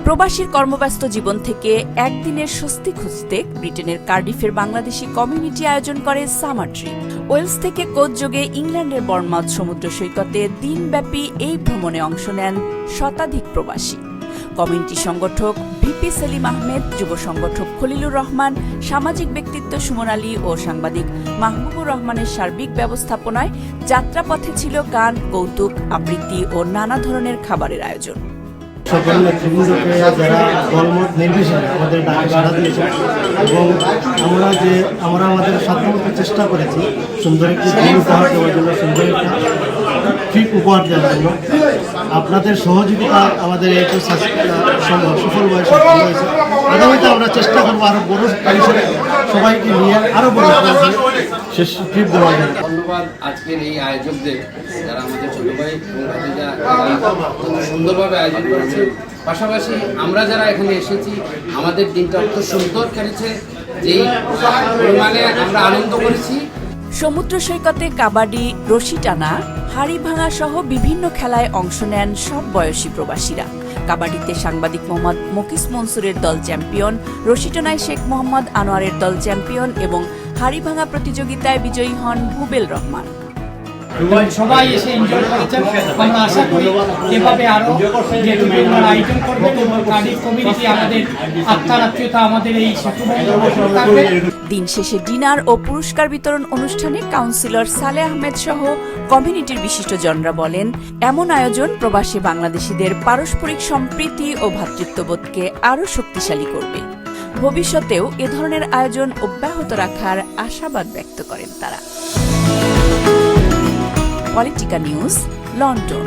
প্রবাসীর কর্মব্যস্ত জীবন থেকে একদিনের স্বস্তি খুঁজতে ব্রিটেনের কার্ডিফের বাংলাদেশি কমিউনিটি আয়োজন করে সামার ট্রিপ। ওয়েলস থেকে কোচযোগে ইংল্যান্ডের বর্মাউথ সমুদ্র সৈকতে দিনব্যাপী এই ভ্রমণে অংশ নেন শতাধিক প্রবাসী। কমিউনিটি সংগঠক ভিপি সেলিম আহমেদ, যুব সংগঠক খলিলুর রহমান, সামাজিক ব্যক্তিত্ব সুমন আলী ও সাংবাদিক মাহবুবুর রহমানের সার্বিক ব্যবস্থাপনায় যাত্রাপথে ছিল গান, কৌতুক, আবৃত্তি ও নানা ধরনের খাবারের আয়োজন। সকল নেতৃবৃন্দকে যারা দলমত নির্বিশেষে আমাদের ডাকে সাড়া দিয়েছে এবং আমরা আমাদের সাধ্যমতো চেষ্টা করেছি সুন্দর একটি দিন উপহার দেওয়ার জন্য, সুন্দর একটা ট্রিপ উপহার দেওয়ার জন্য। আপনাদের সহযোগিতা আমাদের এই সফলভাবে সফল হয়েছে। আগামীতে আমরা চেষ্টা করবো আরও বড় হিসেবে সবাইকে নিয়ে আরও বড় শেষ ট্রিপ দেওয়ার জন্য। ধন্যবাদ আজকের এই আয়োজকদের, যারা আমাদের ছোট ভাই এবং ভাতিজা সুন্দরভাবে আয়োজন করেছে। পাশাপাশি আমরা যারা এখানে এসেছি, আমাদের দিনটা অত্যন্ত সুন্দর কেটেছে, যেই পরিমাণে আমরা আনন্দ করেছি। সমুদ্র সৈকতে কাবাডি, রশি টানা, হাড়ি ভাঙা সহ বিভিন্ন খেলায় অংশ নেন সব বয়সী প্রবাসীরা। কাবাডিতে সাংবাদিক মোহাম্মদ মকিস মনসুরের দল চ্যাম্পিয়ন, রশিটানায় শেখ মোহাম্মদ আনোয়ারের দল চ্যাম্পিয়ন এবং হাড়ি ভাঙা প্রতিযোগিতায় বিজয়ী হন ভুবেল রহমান। সবাই এসে এনজয় করেছেন। আমরা আশা করি এভাবে আরো আয়োজন করবেন এবং কার্ডিফ কমিউনিটি আমাদের আত্মার আত্মীয়তা আমাদের এই থাকবে। দিন শেষে ডিনার ও পুরস্কার বিতরণ অনুষ্ঠানে কাউন্সিলর সালেহ আহমেদ সহ কমিউনিটির বিশিষ্টজনরা বলেন, এমন আয়োজন প্রবাসী বাংলাদেশিদের পারস্পরিক সম্প্রীতি ও ভ্রাতৃত্ববোধকে আরও শক্তিশালী করবে। ভবিষ্যতেও এ ধরনের আয়োজন অব্যাহত রাখার আশাবাদ ব্যক্ত করেন তারা। Politika news, London.